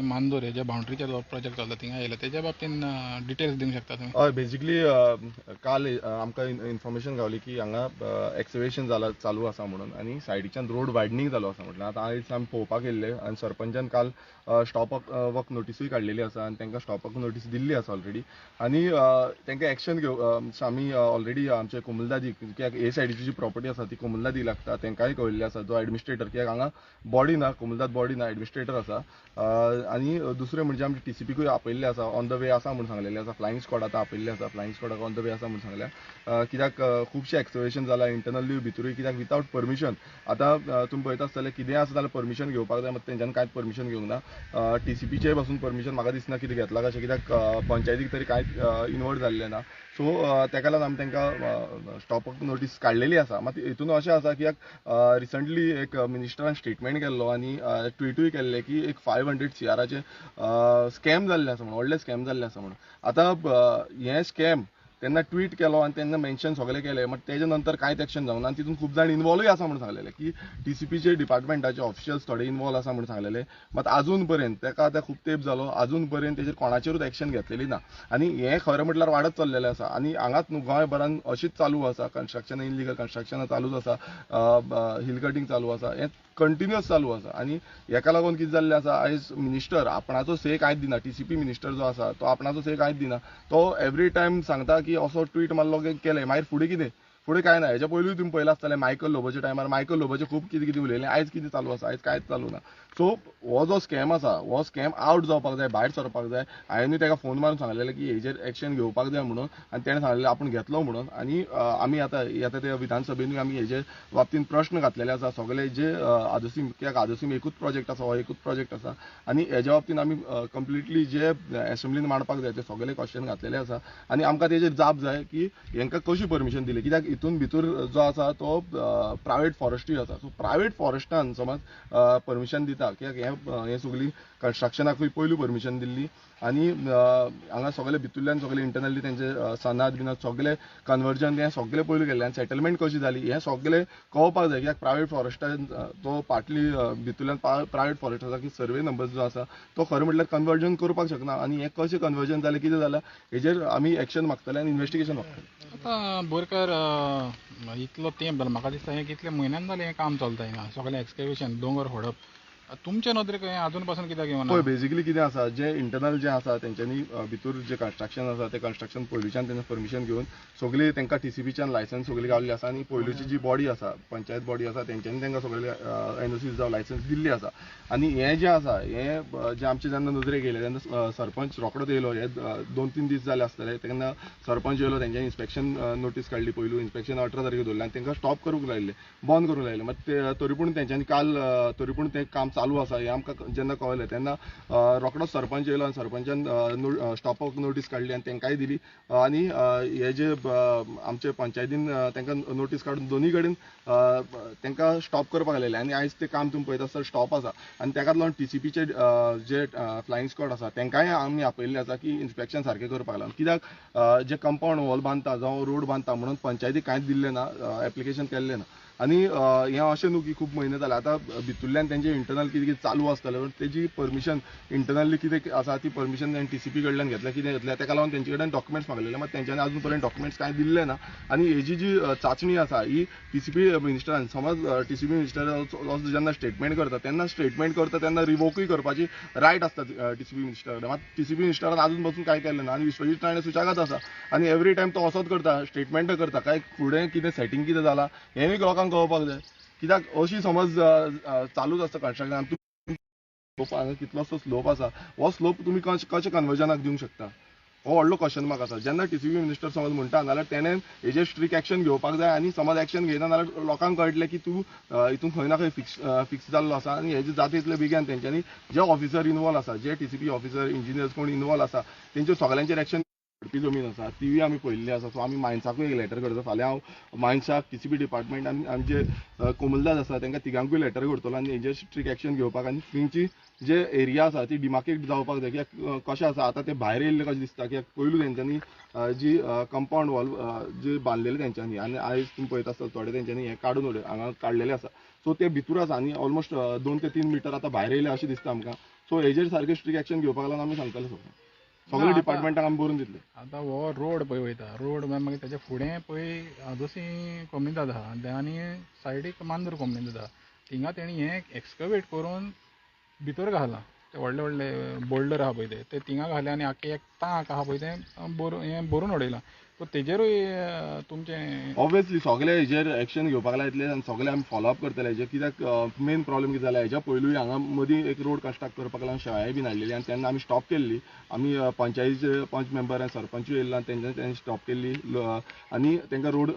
मांदोर जे बाउंड्रीचे जो प्रोजेक्ट चलता थिंगा येयला तेज्या बाबतीन डिटेल्स दिवंक शकता तुम्ही? हय बेजिकली काल आमकां इन्फॉर्मेशन गावली की हांगा एक्सवेशन चालू आसा म्हणून आनी सायडीच्यान रोड वायडनींग जालो आसा म्हटल्यार आतां आयज आमी पळोवपाक येयल्ले आनी सरपंचान काल स्टॉप वर्क नोटीसूय काडलेली आसा आनी तांकां स्टॉप वर्क नोटीस दिल्ली आसा ऑलरेडी आनी तांकां एक्शन आमी ऑलरेडी आमचे कोमुलदादी कित्याक हे सायडीची जी प्रॉपर्टी आसा ती कोमुलदादी लागता तांकांय कळिल्ली आसा जो एडमिनिस्ट्रेटर कित्याक हांगा बॉडी ना कोमुलदाद बॉडी ना एडमिनिस्ट्रेटर आसा आनी दुसरें म्हणजे आमचे टीसीपीकूय आपयल्ले आसा ऑन द वे आसा म्हणून सांगलेलें आसा फ्लायंग स्क्वॉड आतां आपयल्ले आसा फ्लायंग स्क्वॉडाक ऑन द वे आसा म्हणून सांगल्या कित्याक खुबशे एक्सकवेशन जाला इंटरनली भितरूय कित्याक विथआउट परमिशन आतां तुमी पळयता आसतले कितेंय आसा जाल्यार परमिशन घेवपाक जाय मात तेंच्यानी कांयच परमिशन घेवंक ना टीसीपीचे पासून परमिशन म्हाका दिसना कितें घेतला कशें कित्याक पंचायतीक तरी कांयच इन्वॉल्व जाल्ले ना सो ताका लागून आमी तांकां स्टॉप नोटीस काडलेली आसा मात हितून अशें आसा कित्याक रिसंटली एक मिनिस्टरान स्टेटमेंट केल्लो आनी ट्विटूय केल्लें की एक 500 CRचे स्कॅम जाल्ले आसा म्हणून व्हडले स्कॅम जाल्ले आसा म्हणून आतां हे स्कॅम तेन्ना ट्वीट केलो आनी तेन्ना मेन्शन सगळें केलें बट तेजे नंतर कांयच एक्शन जावना आनी तितून खूब जाण इन्वॉल्वूय आसा म्हणून सांगलेलें की टीसीपीचे डिपार्टमेंटाचे ऑफिशियल्स थोडे इन्वॉल्व आसा म्हणून सांगलेले मात आजून पर्यंत ताका आतां खूब तेंप जालो आजून पर्यंत तेजेर कोणाचेरूच एक्शन घेतलेली ना आनी हें खरें म्हटल्यार वाडत चल्लेलें आसा आनी हांगाच न्हू गोंयभरान अशीच चालू आसा कन्स्ट्रक्शन इनलिगल कन्स्ट्रक्शन चालूच आसा हिल कटींग चालू आसा हें कंटिन्युअस चालू आसा आनी हेका लागून कितें जाल्लें आसा आयज मिनिस्टर आपणाचो से कांयच दिना टीसीपी मिनिस्टर जो आसा तो आपणाचो से कांयच दिना तो एवरी टायम सांगता की असो ट्वीट मारलो केलें मागीर फुडें कितें फुडें कांय ना हेच्या पयलूय तुमी पळयलां आसतलें मायकल लोबोच्या टायमार मायकल लोबोचे खूब कितें कितें उलयलें आयज कितें चालू आसा आयज कांयच चालू ना सो हो जो स्कॅम आसा हो स्कॅम आवट जावपाक जाय भायर सरपाक जाय हांवेंनूय ताका फोन मारून सांगलेलें की हेजेर एक्शन घेवपाक जाय म्हणून आनी ताणें सांगलेलें आपूण घेतलो म्हणून आनी आमी आतां येता त्या विधानसभेनूय आमी हेजे बाबतीन प्रश्न घातलेले आसा सगळे जे आदोसीम कित्याक आदोसीम एकूच प्रोजेक्ट आसा हो एकूच प्रोजेक्ट आसा आनी हेज्या बाबतीन आमी कंप्लिटली जे एसेंब्लीन मांडपाक जाय ते सगळे क्वेश्चन घातलेले आसा आनी आमकां तेजेर जाप जाय की हांकां कशी परमिशन दिली कित्याक हितून भितर जो आसा तो प्रायवेट फॉरेस्ट्री आसा सो प्रायवेट फॉरेस्टान समज परमिशन दिता कित्याक हे सगळी कन्स्ट्रक्शनाकूय पयलू परमिशन दिल्ली आनी हांगा सगळे भितरल्यान सगळे इंटरनली तेंचे सनाद बिनाद सगळे कन्वर्जन हें सगळें पयलू केल्लें आनी सेटलमेंट कशी जाली हें सगळें कळपाक जाय कित्याक प्रायवेट फॉरेस्टान तो पार्टली भितरल्यान प्रायवेट फॉरेस्ट आसा की सर्वे नंबर जो आसा तो खरें म्हटल्यार कन्वर्जन करपाक शकना आनी हें कशें कन्वर्जन जालें कितें जालां हेजेर आमी एक्शन मागतले आनी इन्व्हेस्टिगेशन मागतले आतां बोरकार इतलो तेंप जालो म्हाका दिसता हें कितले म्हयन्यान जालें हें काम चलता हिंगा सगळें एक्सकेवेशन दोंगर फोडप तुमचे नदरेक हें अजून पासून कित्याक येवना? पळय बेजिकली कितें आसा जे इंटरनल जे आसा तेंच्यांनी भितर जे कन्स्ट्रक्शन आसा ते कन्स्ट्रक्शन पयलींच्यान तेंचे परमिशन घेवन सगळी तांकां टीसीपीच्यान लायसन्स सगळी गावल्ली आसा आनी पयलींची जी बॉडी आसा पंचायत बॉडी आसा तेंच्यांनी तांकां सगळे एनओसी जावं लायसन्स दिल्ली आसा आनी हें जें आसा हें जे आमचे जेन्ना नदरेक येयले तेन्ना सरपंच रोखडोच येयलो हे 2-3 दीस जाले आसतले तेन्ना सरपंच येयलो तेंच्यांनी इन्स्पेक्शन नोटीस काडली पयलू इन्स्पेक्शन 18 तारखेक दवरलें आनी तांकां स्टॉप करूंक लायले बंद करूंक लायले मात तरी पूण तेंच्यांनी काल तरी पूण तें काम चालू आसा हें आमकां जेन्ना कळलें तेन्ना रोखडोच सरपंच येयलो आनी सरपंचान स्टॉप नोटीस काडली आनी तांकांय दिली आनी हे जे आमचे पंचायतीन तांकां नोटीस काडून दोनूय कडेन तांकां स्टॉप करपाक लायले आनी आयज तें काम तुमी पळयता आसतना स्टॉप आसा आनी ताकाच लागून टीसीपीचे जे फ्लायंग स्क्वॉड आसा तांकांय आमी आपयल्ले आसा की इन्स्पेक्शन सारकें करपाक लागून कित्याक जे कंपाऊंड वॉल बांदता जावं रोड बांदता म्हणून पंचायतीक कांयच दिल्लें ना एप्लिकेशन केल्लें ना आनी हें अशें न्हू की खूब म्हयने जाले आतां भितरल्यान तेंचे इंटरनल कितें कितें चालू आसतलें तेजी परमिशन इंटरनली कितें आसा ती परमिशन तेणें टीसीपी कडल्यान घेतल्या कितें घेतल्या ताका लागून तेंचे कडेन डॉक्युमेंट्स मागलेले मात तेंच्यांनी आजून पर्यंत डॉक्युमेंट्स कांय दिल्ले ना आनी हेजी जी चांचणी आसा ही टीसीपी मिनिस्टरान समज टीसीपी मिनिस्टर जेन्ना स्टेटमेंट करता तेन्ना रिवोकूय करपाची रायट आसता टीसीपी मिनिस्टर कडेन मात टीसीपी मिनिस्टरान आजून पासून कांय केलें ना आनी विश्वजीत राणे सुशागत आसा आनी एवरी टायम तो असोच करता स्टेटमेंट करता काय फुडें कितें सेटींग कितें जालां हेंय लोकांक कळपाक जाय कित्याक अशी समज चालूच आसता कन्स्ट्रक्शन हांगा कितलोसो स्लोप आसा हो स्लोप तुमी कशें कन्वर्जनाक दिवंक शकता हो व्हडलो क्वेश्चन मार्क आसा जेन्ना टीसीपी मिनिस्टर समज म्हणटा जाल्यार तेणें हेजेर स्ट्रिक्ट एक्शन घेवपाक जाय आनी समज एक्शन घेयना जाल्यार लोकांक कळटलें की तूं हितून खंय ना खंय फिक्स जाल्लो आसा आनी हेजे जाता तितले बेगीन तेंच्यांनी जे ऑफिसर इन्वॉल्व आसा जे टीसीपी ऑफिसर इंजिनियर्स कोण इन्वॉल्व आसा तेंच्या सगळ्यांचेर एक्शन जमीन आसा तीय आमी पळयल्ली आसा सो आमी मायन्साकूय एक लेटर करता फाल्यां हांव मायन्साक टीसीपी डिपार्टमेंट आनी आमचे कोमुलदाद आसा तांकां तिगांकूय लेटर करतलो आनी हेजेर स्ट्रिक्ट एक्शन घेवपाक आनी थंयची जे एरिया आसा ती डिमार्केट जावपाक जाय कित्याक कशें आसा आतां ते भायर येयल्ले कशें दिसता कित्याक पयलू तेंच्यांनी जी कंपाऊंड वॉल जी बांदलेली तेंच्यांनी आनी आयज तुमी पळयता आसतना थोडे तेंच्यांनी हें काडून हांगा काडलेलें आसा सो ते भितर आसा आनी ऑलमोस्ट 2 ते 3 मिटर आतां भायर येयले अशें दिसता आमकां सो हेजेर सारकें स्ट्रिक्ट एक्शन घेवपाक लागून आमी सांगताले सगळे आतां- डिपार्टमेंटाक आमी बरोवन दितले. आतां हो रोड पळय वयता रोड मागीर तेच्या फुडें पळय जशी कम्युनिटी आसा आनी सायडीक मांदूर कम्युनिटी आसा थिंगा तेणी हें एक्सकवेट करून भितर घालां ते व्हडले व्हडले बोल्डर आहा पळय ते थिंगा घाले आनी आख्खें एक टांक आहा पळय तें हें भरून उडयलां. सो तेजेरूय तुमचें ऑब्वियसली सगळे हेजेर एक्शन घेवपाक लायतले आनी सगळे आमी फॉलोअप करतले हेजेर. कित्याक मेन प्रॉब्लेम कितें जाला हेच्या पयलूय हांगा मदीं एक रोड कन्स्ट्रक्ट करपाक लागून शेळाय बीन हाडलेली आनी तेन्ना आमी स्टॉप केल्ली. आमी पंचायतीचे 5 मेंबर आनी सरपंचूय येयल्लो आनी तेंच्यांनी स्टॉप केल्ली आनी तांकां रोड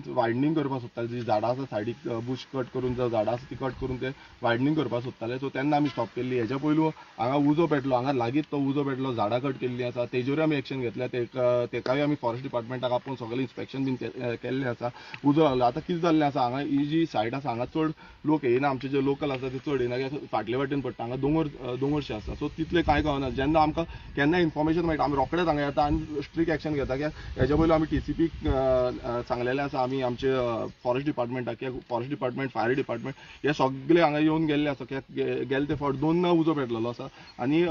वायडनींग करपाक सोदताले. जी झाडां आसा सायडीक बुश कट करून जावं झाडां आसा ती कट करून ते वायडनींग करपाक सोदताले. सो तेन्ना आमी स्टॉप केल्ली. हेच्या पयलू हांगा उजो पेटलो हांगा लागींच तो उजो पेटलो झाडां कट केल्ली आसा तेजेरूय आमी एक्शन घेतल्या. तेकाय आमी फॉरेस्ट डिपार्टमेंटाक आपोवन सगळे इन्स्पेक्शन बीन केल्लें आसा. उजो लागलो आतां कितें जाल्लें आसा हांगा ही जी सायड आसा हांगा चड लोक येयना आमचे जे लोकल आसा ते चड येयना कित्याक फाटले वाटेन पडटा हांगा दोंगरशें आसा. सो तितलें कांय कळना. जेन्ना आमकां केन्ना इन्फॉर्मेशन मेळटा आमी रोखडेंच हांगा येता आनी स्ट्रिक्ट एक्शन घेता. कित्याक हेच्या पयलीं आमी TCPक सांगलेलें आसा आमी आमचे फॉरेस्ट डिपार्टमेंटाक कित्याक फॉरेस्ट डिपार्टमेंट फायर डिपार्टमेंट हे सगळे हांगा येवन गेल्ले आसा. कित्याक गेले ते फावट 2 उजो पेटलेलो आसा आनी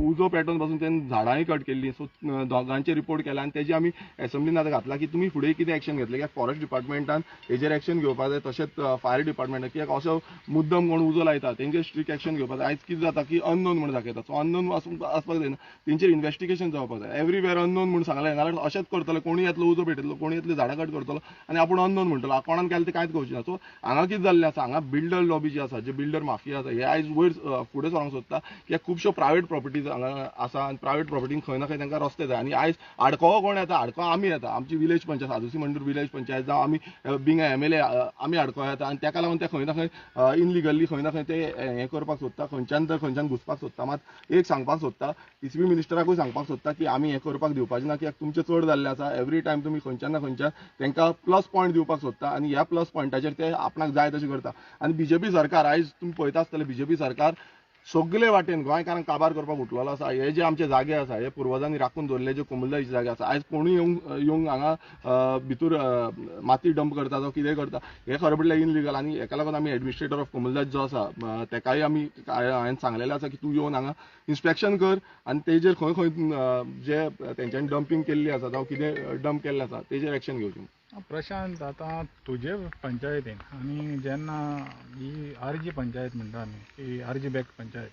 उजो पेटोवन पासून तेन्ना झाडांय कट केल्लीं. सो दोगांचे रिपोर्ट केला आनी तेजी आमी एसेंब्लीन आतां घातला की तुमी फुडें कितें एक्शन घेतलें. कित्याक फॉरेस्ट डिपार्टमेंटान हेजेर एक्शन घेवपाक जाय तशेंच फायर डिपार्टमेंटान. कित्याक असो मुद्दम कोण उजो लायता तेंचेर स्ट्रिक्ट एक्शन घेवपाक जाय. आयज कितें जाता की अननोन म्हण दाखयता. सो अननोन आसपाक जायना तेंचेर इन्व्हेस्टिगेशन जावपाक जाय. एवरीवेअर अननोन म्हण सांगलें नाल्यार अशेंच करतले कोणूय येतलो उजो पेटयतलो कोणूय येतली झाडां कट करतलो आनी आपूण अननोन म्हणटलो कोणान केलें तें कांयच कळची ना. सो हांगा कितें जाल्लें आसा हांगा बिल्डर लॉबी जी आसा जे बिल्डर माफिया आसा हे आयज वयर फुडें सरोंक सोदता. कित्याक खुबश्यो प्रायवेट प्रॉपर्टीज हांगा आसा आनी प्रायवेट प्रॉपर्टीन खंय ना खंय तांकां रस्ते जाय आनी आयज आडकोवो कोण येता आडकोवो आमी येता. आमची विलेज पंचायत सादुसी मंडूर विलेज पंचायत जावं आमी बींग MLA आमी आडको येता आनी ताका लागून ते खंय ना खंय इनलिगली खंय ना खंय ते हें करपाक सोदता खंयच्यान घुसपाक सोदता. मात एक सांगपाक सोदता TCP मिनिस्टराकूय सांगपाक सोदता की आमी हें करपाक दिवपाचें ना. कित्याक तुमचें चड जाल्लें आसा. एवरी टायम तुमी खंयच्यान ना खंयच्यान तांकां प्लस पॉयंट दिवपाक सोदता आनी ह्या प्लस पॉयंटाचेर ते आपणाक जाय तशें करता. आनी BJP सरकार आयज तुमी पळयता आसतले BJP सरकार सगळे वाटेन गोंयकारांक काबार करपाक उठलेलो आसा. हे जे आमचे जागे आसा हे पुर्वजांनी राखून दवरले जे कोमुलदाचे जागे आसा आयज कोणूय येवंक हांगा भितूर माती डंप करता जावं कितें करता हे खरें म्हटल्यार इनलिगल. आनी हेका लागून आमी एडमिनिस्ट्रेटर ऑफ कोमुलदाज जो आसा तेकाय आमी हांवें सांगलेलें आसा की तूं येवन हांगा इन्स्पेक्शन कर आनी तेजेर खंय खंय जे तेंच्यांनी डंपिंग केल्ली आसा जावं कितें डंप केल्लें आसा तेजेर एक्शन घेवचें. प्रशांत आतां तुजे पंचायतीन आनी जेन्ना ही RG पंचायत म्हणटा आमी की RG बॅक पंचायत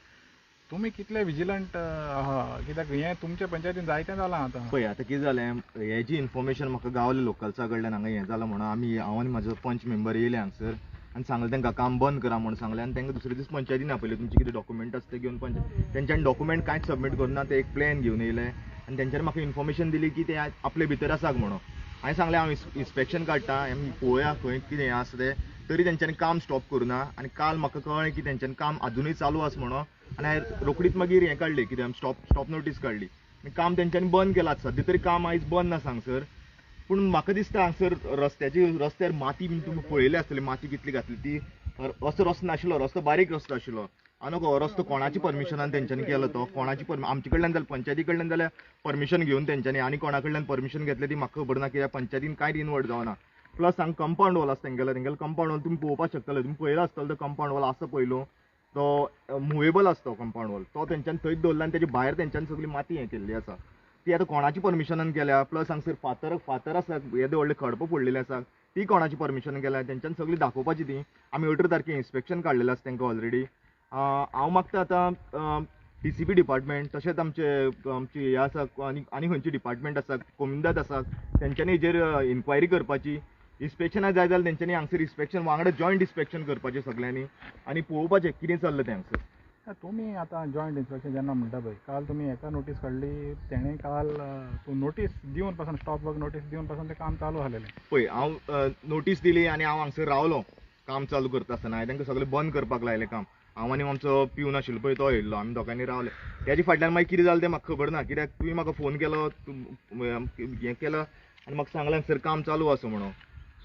तुमी कितले विजिलंट आहा. कित्याक हें तुमच्या पंचायतीन जायतें जालां आतां. पळय आतां कितें जालें हेजी इन्फॉर्मेशन म्हाका गावलें लोकल्सा कडल्यान हांगा हें जालां म्हणून हांव आनी म्हाजो पंच मेंबर येयले हांगसर आनी सांगलें तांकां काम बंद करा म्हणून सांगलें आनी तांकां दुसरे दीस पंचायतीन आपयलें. तुमचे कितें डॉक्युमेंट आसा ते घेवन तेंच्यांनी डॉक्युमेंट कांयच सबमीट करुना. ते एक प्लॅन घेवन येयले आनी तेंच्यांनी म्हाका इन्फॉर्मेशन दिली की ते आपले भितर आसाक म्हणून. हांवें सांगलें हांव इन्स्पेक्शन काडटा आमी पळोवया खंय कितें हें आसा तें. तरी तेंच्यांनी काम स्टॉप करुना आनी काल म्हाका कळ्ळें की तेंच्यांनी काम अजुनूय चालू आसा म्हणून आनी हांवें रोखडीच मागीर हें काडली कितें स्टॉप नोटीस काडली. काम तेंच्यांनी बंद केलां. सद्या तरी काम आयज बंद आसा हांगसर. पूण म्हाका दिसता हांगसर रस्त्यार माती बीन तुमी पळयली आसतली माती कितली घातली ती. असो रस्तो नाशिल्लो रस्तो बारीक रस्तो आशिल्लो. आनी हो रस्तो कोणाची परमिशनान तेंच्यांनी केलो तो कोणाची आमचे कडल्यान जाल्यार पंचायती कडल्यान जाल्यार परमिशन घेवन तेंच्यांनी आनी कोणा कडल्यान परमिशन घेतलें ती म्हाका खबर ना. कित्याक पंचायतीन कांयच इनवॉल्व जावना. प्लस हांगा कंपाऊंड वॉल आसा तेंगेलो कंपाऊंड वॉल तुमी पळोवपाक शकतले. तुमी पळयलो आसतलो तो कंपाऊंड वॉल आसा पयलू तो मुवेबल आसा तो कंपाऊंड वॉल तो तेंच्यांनी थंयच दवरला आनी तेजे भायर तेंच्यांनी सगळी माती हें केल्ली आसा. ती आतां कोणाची परमिशनान केल्या. प्लस हांगसर फातर आसा येदे व्हडले खडपां पडलेले आसा ती कोणाची परमिशन केल्या तेंच्यांनी सगळी दाखोवपाची ती. आमी 18 तारखेक इन्स्पेक्शन काडलेलें आसा तेंकां ऑलरेडी. हांव मागता आतां TCP डिपार्टमेंट तशेंच आमची हे आसा आनी खंयची डिपार्टमेंट आसा कोमुंदाद आसा तेंच्यांनी हेजेर इन्क्वायरी करपाची. इन्स्पेक्शनाक जाय जाल्यार तेंच्यांनी हांगसर इन्स्पेक्शन वांगडा जॉयंट इन्स्पेक्शन करपाचें सगळ्यांनी आनी पळोवपाचें कितें चल्लां तें हांगसर. तुमी आतां जॉयंट इन्स्पेक्शन जेन्ना म्हणटा पळय काल तुमी हेका नोटीस काडली तेणें काल तूं नोटीस दिवन पासून स्टॉप वर्क नोटीस दिवन पासून तें काम चालू आसलेलें. पळय हांव नोटीस दिली आनी हांव हांगसर रावलो काम चालू करता आसतना. हांवें तांकां सगळें बंद करपाक लायलें काम. हांव आनी आमचो पिवन आशिल्लो पळय तो येयल्लो आमी दोगांयनी रावले. तेजे फाटल्यान मागीर कितें जालें तें म्हाका खबर ना. कित्याक तुवें म्हाका फोन केलो हें केलो आनी म्हाका सांगलें हांगसर काम चालू आसा म्हणून.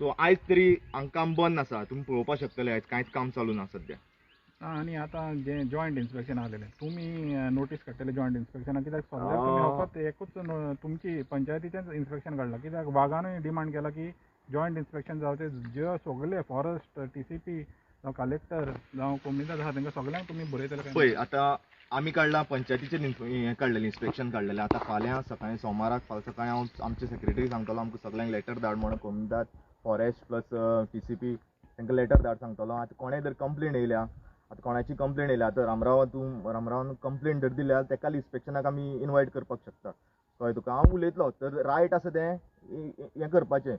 सो आयज तरी हांगा काम बंद आसा. तुमी पळोवपाक शकतले आयज कांयच काम चालू ना सद्या. आनी आतां जें जॉयंट इन्स्पेक्शन आसलेलें तुमी नोटीस काडटले जॉयंट इन्स्पेक्शनाक. कित्याक सद्या तुमी फकत एकूच तुमची पंचायतीचेंच इन्स्पेक्शन काडलां. कित्याक वागानूय डिमांड केला की जॉयंट इन्स्पेक्शन जावचें. जे सगळे फॉरेस्ट TCP जावं कलेक्टर जावं कोमुनिदाद आसा तांकां सगळ्यांक तुमी बरयतले काय. पळय आतां आमी काडला पंचायतीचेर हें काडलेलें इन्स्पेक्शन काडलेलें आतां फाल्यां सकाळीं सोमाराक फाल्यां सकाळीं हांव आमचे सेक्रेटरी सांगतलो आमकां सगळ्यांक लेटर धाड म्हणून कोमदार फॉरेस्ट प्लस TCP तांकां लेटर धाड सांगतलो. आतां कोणें जर कंप्लेन येयल्या आतां कोणाची कंप्लेन येयल्या आतां रामरावान कंप्लेन जर दिली जाल्यार ताका इन्स्पेक्शनाक आमी इनवायट करपाक शकता. कळ्ळें तुका. हांव उलयतलो तर रायट आसा तें हें करपाचें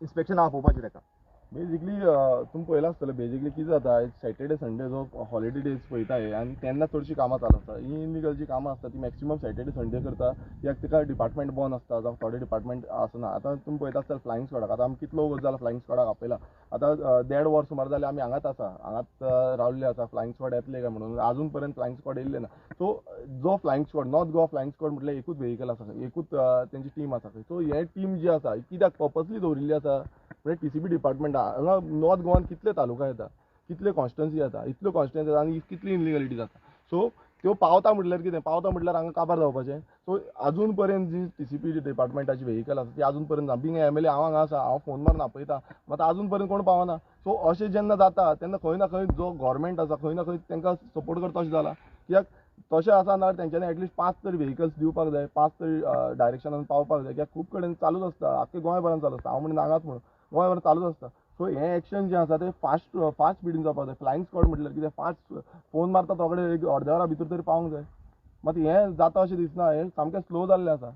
इन्स्पेक्शन आपोवपाचें ताका. बेजिकली तुम्ही पळयलां आसतलें बेजिकली कितें जाता सॅटर्डे संडे जो हॉलिडे डेज पळयताय आनी तेन्ना चडशीं कामां चालू आसता. ही इनलिगल जी कामां आसता ती मॅक्सिमम सॅटर्डे संडे करता कित्याक तिका डिपार्टमेंट बंद आसता जावं थोडे डिपार्टमेंट आसना. आतां तुमी पळयता आसतना फ्लायंग स्क्वॉडाक आतां आमी कितलो वगत जाला फ्लायंग स्क्वॉडाक आपयला. आतां 1.5 वर सुमार जाले आमी हांगाच आसा, हांगाच रावल्ले आसा. फ्लायंग स्क्वॉड येतले काय म्हणून अजून पर्यंत फ्लायंग स्क्वॉड येयल्ले ना. सो जो फ्लायंग स्क्वॉड नॉर्थ गोवा फ्लायंग स्क्वॉड म्हटल्यार एकूच व्हेहिकल आसा, एकूच तेंची टीम आसा. सो हे टीम जी आसा कित्याक पर्पजली दवरिल्ली आसा म्हणजे TCP डिपार्टमेंट हांगा नॉर्थ गोवान कितले तालुका येता, कितले कॉन्स्टिट्युन्सी येता, इतल्यो कॉन्स्टिट्युन्सी आनी कितली इनलिगलिटी जाता. सो त्यो पावता म्हटल्यार कितें पावता म्हटल्यार हांगा काबार जावपाचें. सो अजून पर्यंत जी TCP डिपार्टमेंटाची व्हेहिकल आसा ती अजून पर्यंत बींग MLA हांव हांगा आसा, हांव फोन मारून आपयता, मात अजून पर्यंत कोण पावना. सो अशें जेन्ना जाता तेन्ना खंय ना खंय जो गव्हर्मेंट आसा खंय ना खंय तांकां सपोर्ट करता अशें जाला. कित्याक तशें आसा ना तेंच्यांनी एटलिस्ट 5 तरी व्हेहिकल्स दिवपाक जाय, 5 तरी डायरेक्शनान पावपाक जाय. कित्याक खूब कडेन चालूच आसता, आख्खे गोंयभरान चालू आसता. हांव म्हणून हांगाच म्हणून गोंयभर चालूच आसता. सो हें एक्शन जें आसा तें फास्ट स्पिडीन जावपाक जाय. फ्लायंग स्क्वॉड म्हटल्यार कितें फास्ट फोन मारता तो कडेन एक अर्द्या वरा भितर तरी पावूंक जाय. मात हें जाता अशें दिसना, हें सामकें स्लो जाल्लें आसा.